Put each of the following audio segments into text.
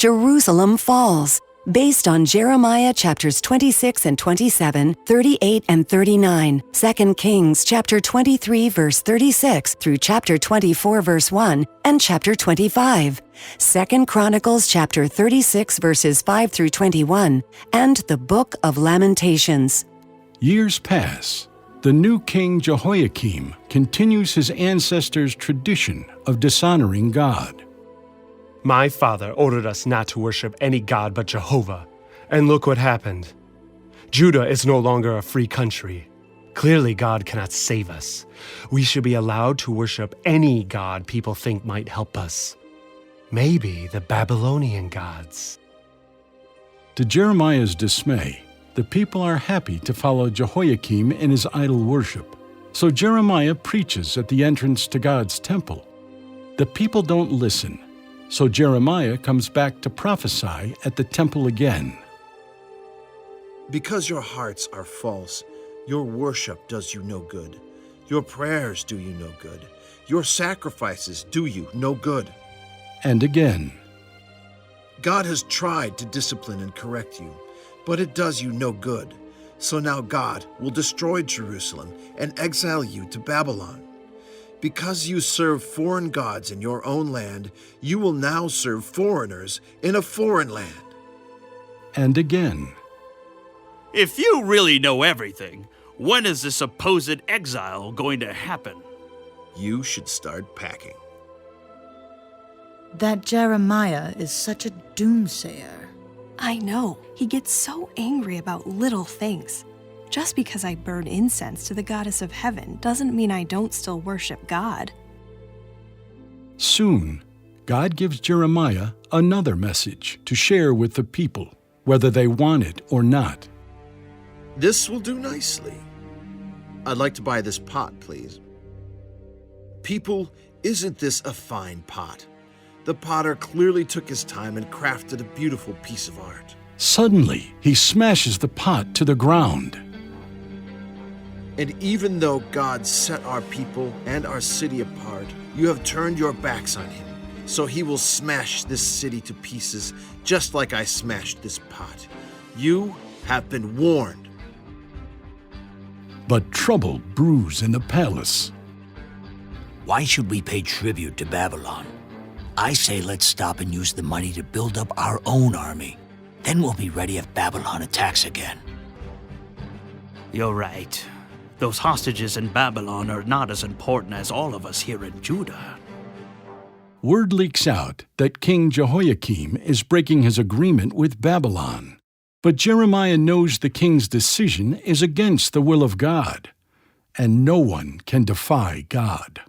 Jerusalem falls, based on Jeremiah chapters 26 and 27, 38 and 39, 2 Kings chapter 23 verse 36 through chapter 24 verse 1, and chapter 25, 2 Chronicles chapter 36 verses 5 through 21, and the Book of Lamentations. Years pass. The new king Jehoiakim continues his ancestors' tradition of dishonoring God. My father ordered us not to worship any god but Jehovah, and look what happened. Judah is no longer a free country. Clearly, God cannot save us. We should be allowed to worship any god people think might help us. Maybe the Babylonian gods. To Jeremiah's dismay, the people are happy to follow Jehoiakim in his idol worship. So Jeremiah preaches at the entrance to God's temple. The people don't listen. So Jeremiah comes back to prophesy at the temple again. Because your hearts are false, your worship does you no good. Your prayers do you no good. Your sacrifices do you no good. And again. God has tried to discipline and correct you, but it does you no good. So now God will destroy Jerusalem and exile you to Babylon. Because you serve foreign gods in your own land, you will now serve foreigners in a foreign land. And again. If you really know everything, when is this supposed exile going to happen? You should start packing. That Jeremiah is such a doomsayer. I know. He gets so angry about little things. Just because I burn incense to the goddess of heaven doesn't mean I don't still worship God. Soon, God gives Jeremiah another message to share with the people, whether they want it or not. This will do nicely. I'd like to buy this pot, please. People, isn't this a fine pot? The potter clearly took his time and crafted a beautiful piece of art. Suddenly, he smashes the pot to the ground. And even though God set our people and our city apart, you have turned your backs on him. So he will smash this city to pieces, just like I smashed this pot. You have been warned. But trouble brews in the palace. Why should we pay tribute to Babylon? I say let's stop and use the money to build up our own army. Then we'll be ready if Babylon attacks again. You're right. Those hostages in Babylon are not as important as all of us here in Judah. Word leaks out that King Jehoiakim is breaking his agreement with Babylon. But Jeremiah knows the king's decision is against the will of God, and no one can defy God.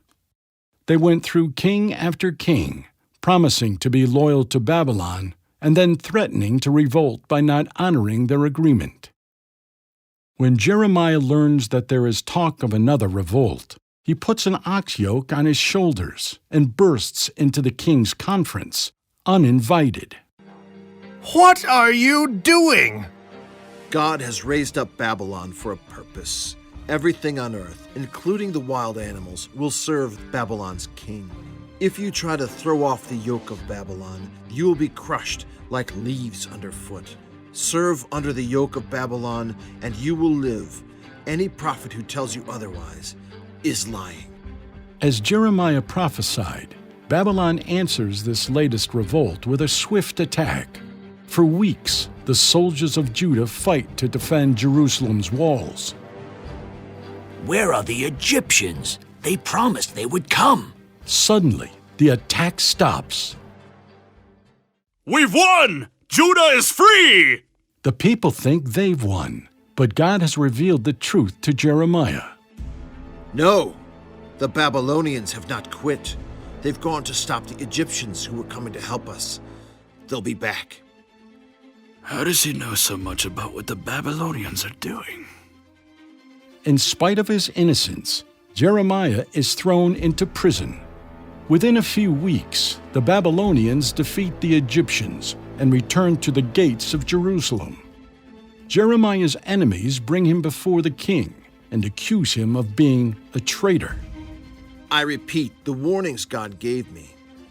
They went through king after king, promising to be loyal to Babylon, and then threatening to revolt by not honoring their agreement. When Jeremiah learns that there is talk of another revolt, he puts an ox yoke on his shoulders and bursts into the king's conference, uninvited. What are you doing? God has raised up Babylon for a purpose. Everything on earth, including the wild animals, will serve Babylon's king. If you try to throw off the yoke of Babylon, you will be crushed like leaves underfoot. Serve under the yoke of Babylon, and you will live. Any prophet who tells you otherwise is lying. As Jeremiah prophesied, Babylon answers this latest revolt with a swift attack. For weeks, the soldiers of Judah fight to defend Jerusalem's walls. Where are the Egyptians? They promised they would come. Suddenly, the attack stops. We've won! Judah is free! The people think they've won, but God has revealed the truth to Jeremiah. No, the Babylonians have not quit. They've gone to stop the Egyptians who were coming to help us. They'll be back. How does he know so much about what the Babylonians are doing? In spite of his innocence, Jeremiah is thrown into prison. Within a few weeks, the Babylonians defeat the Egyptians and return to the gates of Jerusalem. Jeremiah's enemies bring him before the king and accuse him of being a traitor. I repeat the warnings God gave me.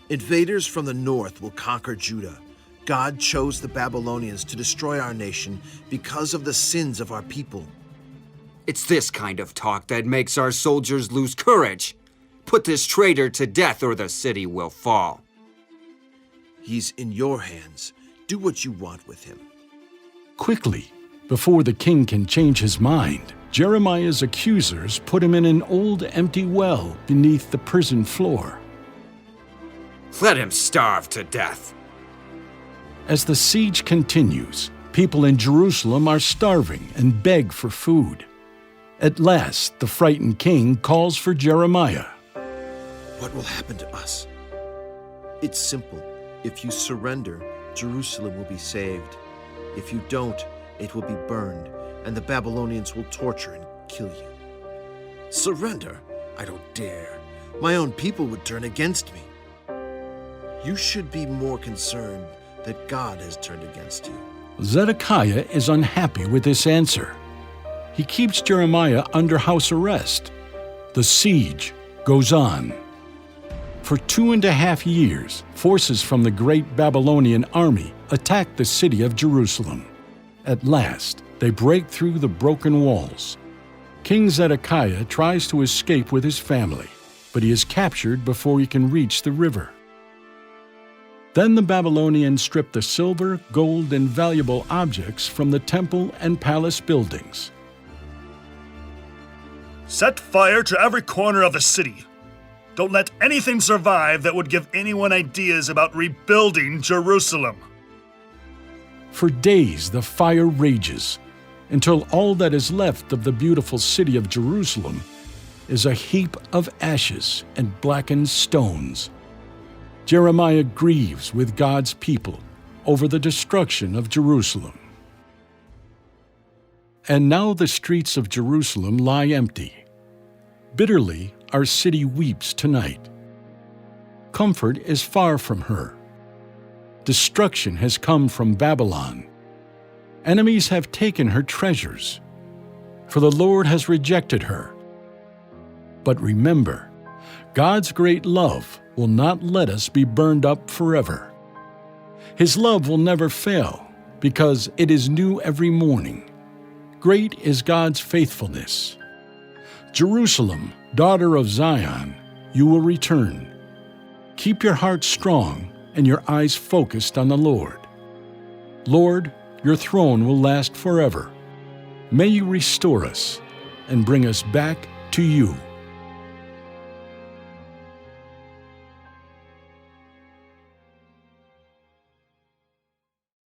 Invaders from the north will conquer Judah. God chose the Babylonians to destroy our nation because of the sins of our people. It's this kind of talk that makes our soldiers lose courage. Put this traitor to death or the city will fall. He's in your hands. Do what you want with him. Quickly, before the king can change his mind, Jeremiah's accusers put him in an old empty well beneath the prison floor. Let him starve to death. As the siege continues, people in Jerusalem are starving and beg for food. At last, the frightened king calls for Jeremiah. What will happen to us? It's simple. If you surrender, Jerusalem will be saved. If you don't, it will be burned, and the Babylonians will torture and kill you. Surrender? I don't dare. My own people would turn against me. You should be more concerned that God has turned against you. Zedekiah is unhappy with this answer. He keeps Jeremiah under house arrest. The siege goes on. For 2.5 years, forces from the great Babylonian army attack the city of Jerusalem. At last, they break through the broken walls. King Zedekiah tries to escape with his family, but he is captured before he can reach the river. Then the Babylonians strip the silver, gold, and valuable objects from the temple and palace buildings. Set fire to every corner of the city. Don't let anything survive that would give anyone ideas about rebuilding Jerusalem. For days the fire rages, until all that is left of the beautiful city of Jerusalem is a heap of ashes and blackened stones. Jeremiah grieves with God's people over the destruction of Jerusalem. And now the streets of Jerusalem lie empty. Bitterly, our city weeps tonight. Comfort is far from her. Destruction has come from Babylon. Enemies have taken her treasures, for the Lord has rejected her. But remember, God's great love will not let us be burned up forever. His love will never fail, because it is new every morning. Great is God's faithfulness. Jerusalem, daughter of Zion, you will return. Keep your heart strong and your eyes focused on the Lord. Lord, your throne will last forever. May you restore us and bring us back to you.